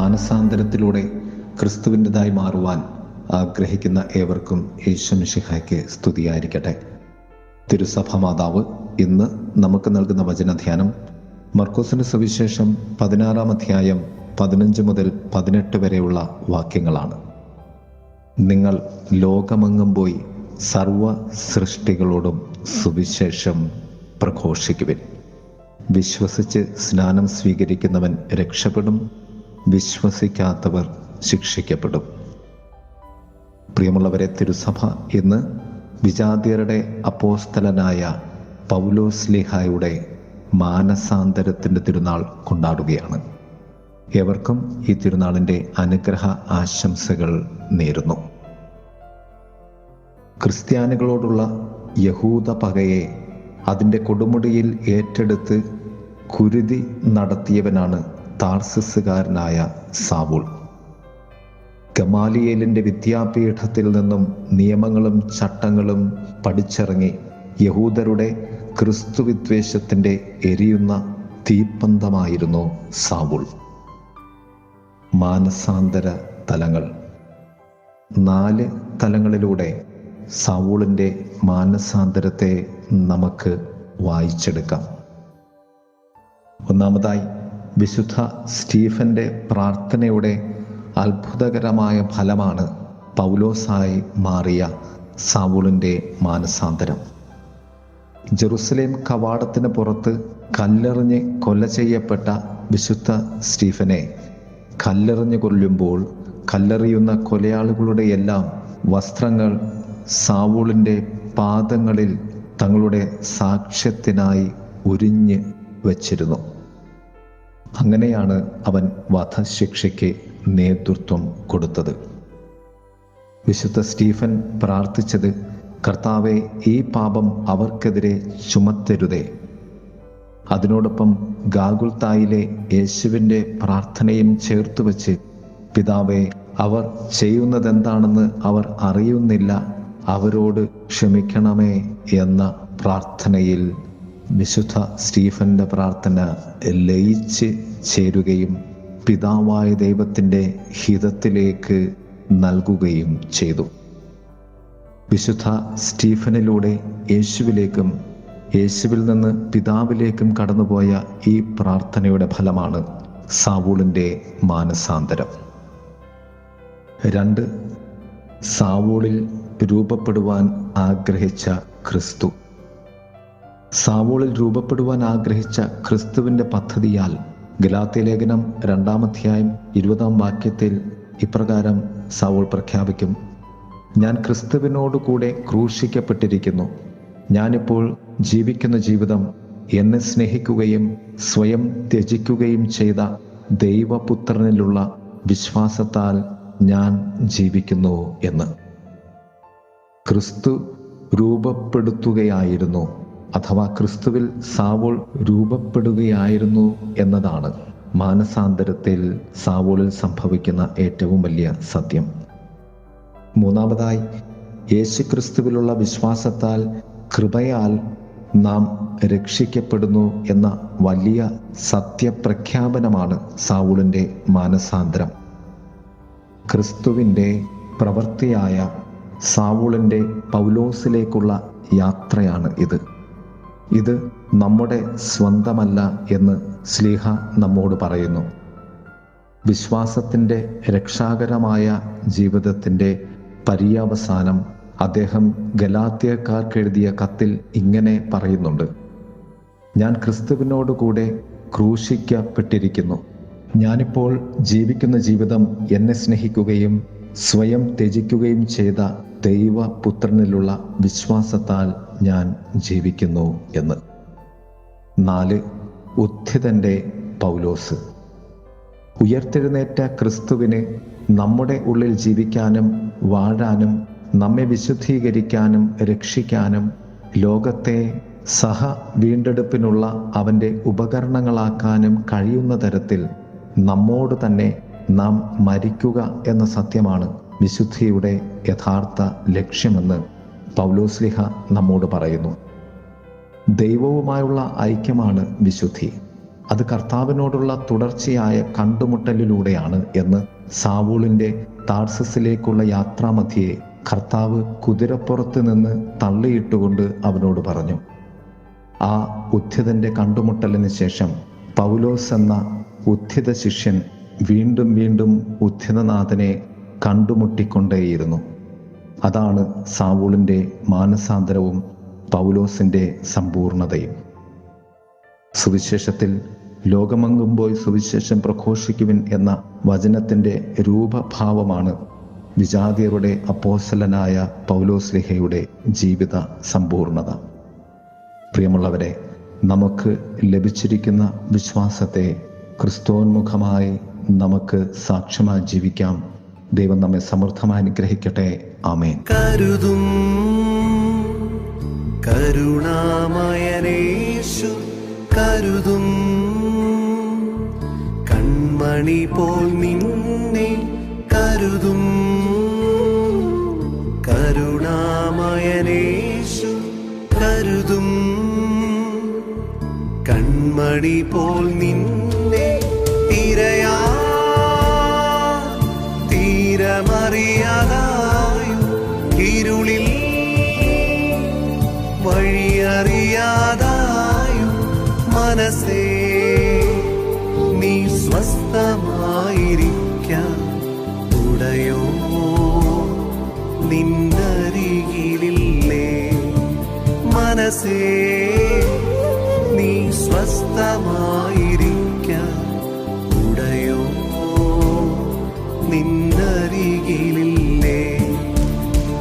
മാനസാന്തരത്തിലൂടെ ക്രിസ്തുവിൻ്റെതായി മാറുവാൻ ആഗ്രഹിക്കുന്ന ഏവർക്കും യേശുമിശിഹായ്ക്ക് സ്തുതിയായിരിക്കട്ടെ. തിരുസഭ മാതാവ് ഇന്ന് നമുക്ക് നൽകുന്ന വചനധ്യാനം മർക്കോസിന്റെ സുവിശേഷം 16-ാം അധ്യായം 15 മുതൽ 18 വരെയുള്ള വാക്യങ്ങളാണ്. നിങ്ങൾ ലോകമെങ്ങും പോയി സർവ സൃഷ്ടികളോടും സുവിശേഷം പ്രഘോഷിക്കുവിൻ. വിശ്വസിച്ച് സ്നാനം സ്വീകരിക്കുന്നവൻ രക്ഷപ്പെടും, വിശ്വസിക്കാത്തവർ ശിക്ഷിക്കപ്പെടും. പ്രിയമുള്ളവരെ, തിരുസഭ ഇന്ന് വിജാതിയരുടെ അപ്പോസ്തലനായ പൗലോസ്ലീഹായുടെ മാനസാന്തരത്തിൻ്റെ തിരുനാൾ കൊണ്ടാടുകയാണ്. ഏവർക്കും ഈ തിരുനാളിൻ്റെ അനുഗ്രഹ ആശംസകൾ നേരുന്നു. ക്രിസ്ത്യാനികളോടുള്ള യഹൂദ പകയെ അതിൻ്റെ കൊടുമുടിയിൽ ഏറ്റെടുത്ത് കുരുതി നടത്തിയവനാണ് താർസിസുകാരനായ സാവൂൾ. ഗമാലിയേലിൻ്റെ വിദ്യാപീഠത്തിൽ നിന്നും നിയമങ്ങളും ചട്ടങ്ങളും പഠിച്ചിറങ്ങി യഹൂദരുടെ ക്രിസ്തുവിദ്വേഷത്തിൻ്റെ എരിയുന്ന തീപ്പന്തമായിരുന്നു സാവൂൾ. മാനസാന്തര തലങ്ങൾ. 4 തലങ്ങളിലൂടെ സാവൂളിൻ്റെ മാനസാന്തരത്തെ നമുക്ക് വായിച്ചെടുക്കാം. ഒന്നാമതായി, വിശുദ്ധ സ്റ്റീഫന്റെ പ്രാർത്ഥനയുടെ അത്ഭുതകരമായ ഫലമാണ് പൗലോസായി മാറിയ സാവൂളിൻ്റെ മാനസാന്തരം. ജെറുസലേം കവാടത്തിന് പുറത്ത് കല്ലെറിഞ്ഞ് കൊല ചെയ്യപ്പെട്ട വിശുദ്ധ സ്റ്റീഫനെ കല്ലെറിഞ്ഞ് കൊല്ലുമ്പോൾ കല്ലെറിയുന്ന കൊലയാളികളുടെ എല്ലാം വസ്ത്രങ്ങൾ സാവൂളിൻ്റെ പാദങ്ങളിൽ തങ്ങളുടെ സാക്ഷ്യത്തിനായി ഉരിഞ്ഞ് വച്ചിരുന്നു. അങ്ങനെയാണ് അവൻ വധശിക്ഷയ്ക്ക് നേതൃത്വം കൊടുത്തത്. വിശുദ്ധ സ്റ്റീഫൻ പ്രാർത്ഥിച്ചത്, കർത്താവേ, ഈ പാപം അവർക്കെതിരെ ചുമത്തരുതേ. അതിനോടൊപ്പം ഗാഗുൽത്തായിലെ യേശുവിൻ്റെ പ്രാർത്ഥനയും ചേർത്ത് വച്ച്, പിതാവേ, അവർ ചെയ്യുന്നതെന്താണെന്ന് അവർ അറിയുന്നില്ല, അവരോട് ക്ഷമിക്കണമേ എന്ന പ്രാർത്ഥനയിൽ വിശുദ്ധ സ്റ്റീഫന്റെ പ്രാർത്ഥന ലയിച്ച് ചേരുകയും പിതാവായ ദൈവത്തിൻ്റെ ഹിതത്തിലേക്ക് നൽകുകയും ചെയ്തു. വിശുദ്ധ സ്റ്റീഫനിലൂടെ യേശുവിലേക്കും യേശുവിൽ നിന്ന് പിതാവിലേക്കും കടന്നുപോയ ഈ പ്രാർത്ഥനയുടെ ഫലമാണ് സാവൂളിൻ്റെ മാനസാന്തരം. 2. സാവൂളിൽ രൂപപ്പെടുവാൻ ആഗ്രഹിച്ച ക്രിസ്തു. സാവൂളിൽ രൂപപ്പെടുവാൻ ആഗ്രഹിച്ച ക്രിസ്തുവിൻ്റെ പദ്ധതിയാൽ ഗലാത്യ ലേഖനം 2-ാം അധ്യായം 20-ാം വാക്യത്തിൽ ഇപ്രകാരം സാവൂൾ പ്രഖ്യാപിക്കും: ഞാൻ ക്രിസ്തുവിനോടുകൂടെ ക്രൂശിക്കപ്പെട്ടിരിക്കുന്നു. ഞാനിപ്പോൾ ജീവിക്കുന്ന ജീവിതം എന്നെ സ്നേഹിക്കുകയും സ്വയം ത്യജിക്കുകയും ചെയ്ത ദൈവപുത്രനിലുള്ള വിശ്വാസത്താൽ ഞാൻ ജീവിക്കുന്നു എന്ന്. ക്രിസ്തു രൂപപ്പെടുത്തുകയായിരുന്നു, അഥവാ ക്രിസ്തുവിൽ സാവൂൾ രൂപപ്പെടുകയായിരുന്നു എന്നതാണ് മാനസാന്തരത്തിൽ സാവൂളിൽ സംഭവിക്കുന്ന ഏറ്റവും വലിയ സത്യം. 3. യേശുക്രിസ്തുവിലുള്ള വിശ്വാസത്താൽ കൃപയാൽ നാം രക്ഷിക്കപ്പെടുന്നു എന്ന വലിയ സത്യപ്രഖ്യാപനമാണ് സാവൂളിൻ്റെ മാനസാന്തരം. ക്രിസ്തുവിൻ്റെ പ്രവൃത്തിയായ സാവൂളിൻ്റെ പൗലോസിലേക്കുള്ള യാത്രയാണ് ഇത്. ഇത് നമ്മുടെ സ്വന്തമല്ല എന്ന് ശ്ലീഹ നമ്മോട് പറയുന്നു. വിശ്വാസത്തിൻ്റെ രക്ഷാകരമായ ജീവിതത്തിൻ്റെ പര്യവസാനം അദ്ദേഹം ഗലാത്യക്കാർക്കെഴുതിയ കത്തിൽ ഇങ്ങനെ പറയുന്നുണ്ട്: ഞാൻ ക്രിസ്തുവിനോടുകൂടെ ക്രൂശിക്കപ്പെട്ടിരിക്കുന്നു. ഞാനിപ്പോൾ ജീവിക്കുന്ന ജീവിതം എന്നെ സ്നേഹിക്കുകയും സ്വയം ത്യജിക്കുകയും ചെയ്ത ദൈവപുത്രനിലുള്ള വിശ്വാസത്താൽ ഞാൻ ജീവിക്കുന്നു എന്ന്. 4. ഉത്ഥിതന്റെ പൗലോസ്. ഉയർത്തെഴുന്നേറ്റ ക്രിസ്തുവിന് നമ്മുടെ ഉള്ളിൽ ജീവിക്കാനും വാഴാനും നമ്മെ വിശുദ്ധീകരിക്കാനും രക്ഷിക്കാനും ലോകത്തെ സഹ വീണ്ടെടുപ്പിനുള്ള അവൻ്റെ ഉപകരണങ്ങളാക്കാനും കഴിയുന്ന തരത്തിൽ നമ്മോട് തന്നെ നാം മരിക്കുക എന്ന സത്യമാണ് വിശുദ്ധിയുടെ യഥാർത്ഥ ലക്ഷ്യമെന്ന് പൗലോസ്ലിഹ നമ്മോട് പറയുന്നു. ദൈവവുമായുള്ള ഐക്യമാണ് വിശുദ്ധി. അത് കർത്താവിനോടുള്ള തുടർച്ചയായ കണ്ടുമുട്ടലിലൂടെയാണ് എന്ന് സാവൂളിൻ്റെ താർസസിലേക്കുള്ള യാത്രാമധ്യേ കർത്താവ് കുതിരപ്പുറത്ത് നിന്ന് തള്ളിയിട്ടുകൊണ്ട് അവനോട് പറഞ്ഞു. ആ ഉദ്ധിതൻ്റെ കണ്ടുമുട്ടലിന് ശേഷം പൗലോസ് എന്ന ഉദ്ധിത ശിഷ്യൻ വീണ്ടും വീണ്ടും ഉദ്ധിതനാഥനെ കണ്ടുമുട്ടിക്കൊണ്ടേയിരുന്നു. അതാണ് സാവൂളിൻ്റെ മാനസാന്തരവും പൗലോസിൻ്റെ സമ്പൂർണതയും. സുവിശേഷത്തിൽ ലോകമെങ്ങും പോയി സുവിശേഷം പ്രഘോഷിക്കുവിൻ എന്ന വചനത്തിൻ്റെ രൂപഭാവമാണ് വിജാതിയരുടെ അപ്പോസ്തലനായ പൗലോസ്ലീഹയുടെ ജീവിത സമ്പൂർണത. പ്രിയമുള്ളവരെ, നമുക്ക് ലഭിച്ചിരിക്കുന്ന വിശ്വാസത്തെ ക്രിസ്തോന്മുഖമായി നമുക്ക് സാക്ഷ്യമായി ജീവിക്കാം. ദൈവം നമ്മെ സമൃദ്ധമായി അനുഗ്രഹിക്കട്ടെ. ആമേൻ. കരുതും കരുണാമയനേശു കരുതും, കൺമണി പോൽ നിന്നെ കരുതും. കരുണാമയനേശു കരുതും, കൺമണി പോൽ നിന്നെ തിരയാ തീരമറിയാതായും ഇരുളിൽ വഴിയറിയാതായും മനസ്സേ നീ സ്വസ്ഥമായിരിക്കാം. ഉടയോ നിന്നരികിലില്ലേ? മനസ്സേ നീ സ്വസ്ഥമായിരിക്കാം. ഉടയോ നിന്നരികിലില്ലേ?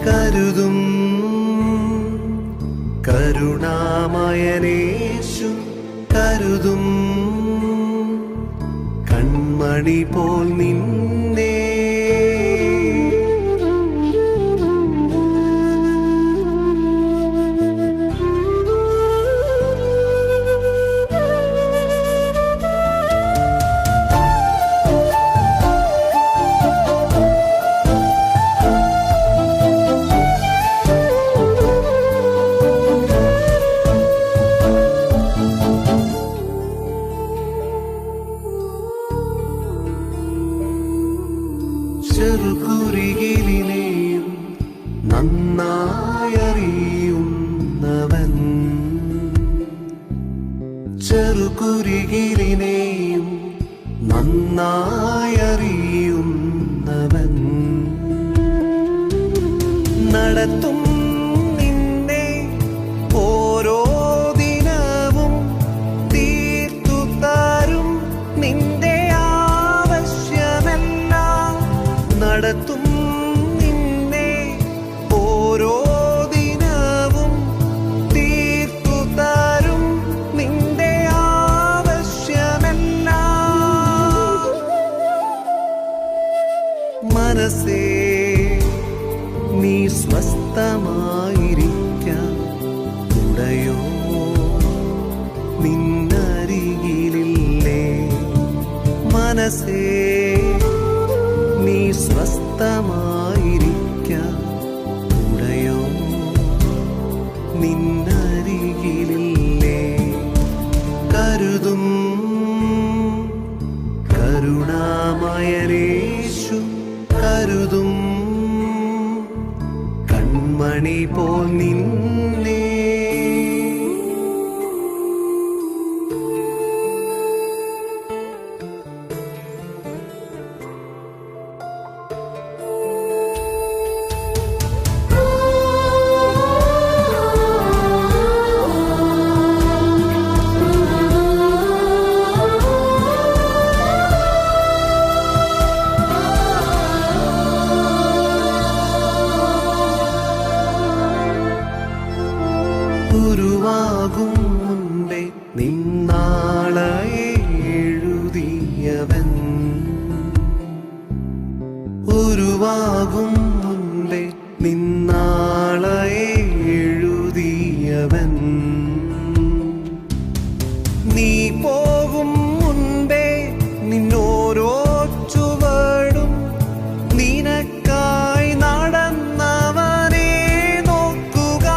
കരുതും കരുണാമയനേശു കരുതും, കൺമണി പോൽ നിന്നെ. ചെറുകുരികിലിനെയും നന്നായറിയുന്നവൻ, ചെറുകുരികിലിനെയും നന്നായറിയുന്നവൻ, നടത്തും നിന്നെ ഓരോ ദിനവും തീർത്തു തരും നിന്റെ ആവശ്യമെല്ലാം. നടത്തും നിന്നെ ഓരോ ദിനവും തീർത്തു തരും നിന്റെ ആവശ്യമെല്ലാം. മനസ്സേ നീ സ്വസ്ഥമായിരിക്കാം. ഉടയോ നിന്നരികിലില്ലേ? മനസ്സേ നീ സ്വസ്ഥമായിരിക്കാം. ഉടയോ നിന്നരികിലില്ലേ? കരുതും കരുണാമയനേശു കരുതും, കൺമണി പോൽ നിന്നെ. ഉരുവാകും മുൻപേ നിന്നാളെ എഴുതിയവൻ, ഉരുവാകും മുൻപേ നിന്നാളെ എഴുതിയവൻ, നീ പോകും മുൻപേ നിന്നോരോ ചുവടും നിനക്കായി നടന്നവനെ നോക്കുക.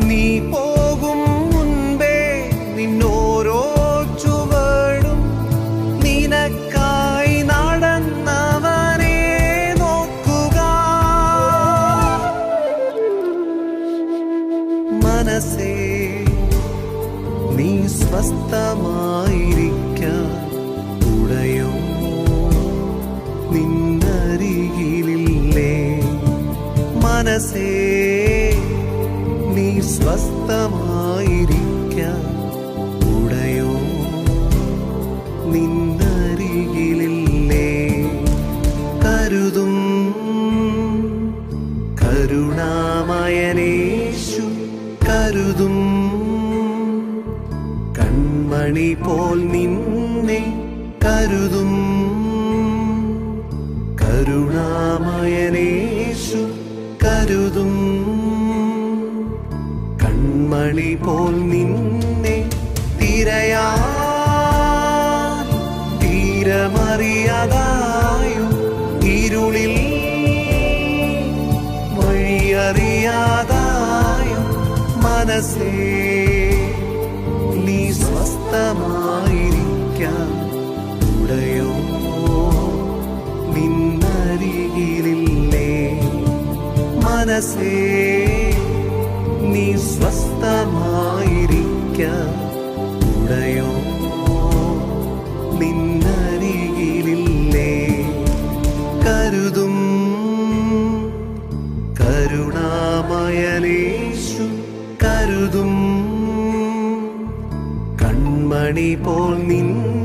നീ പോകും മുൻപേ നിന്നോരോ ചുവടും മനസ്സേ നീ സ്വസ്ഥമായിരിക്കാൻ ഉടയോ നിന്നരികിലില്ലേ. മനസ്സേ നീ സ്വസ്ഥമായിരിക്കാൻ ഉടയോ നിന്നരികിലില്ലേ. കരുതും കരുണാമയനേശു കരുതും. കൺമണി പോൽ നിന്നെ കരുതും. കരുണാമയനേശു കരുതും. കൺമണി പോൽ നിന്നെ തിരയാൻ തീരമറിയാതായോ ഇരുളിൽ വഴിയറിയാതായോ. മനസ്സേ നീ സ്വസ്ഥമായിരിക്കാൻ ഉടയോ നിന്നരികിലില്ലേ. മനസ്സേ നീ സ്വസ്ഥമായിരിക്കാൻ ഉടയോ നിന്നരികിലില്ലേ. കരുതും കരുണാമയനേശു കരുതും. കൺമണി പോൽ നിന്നെ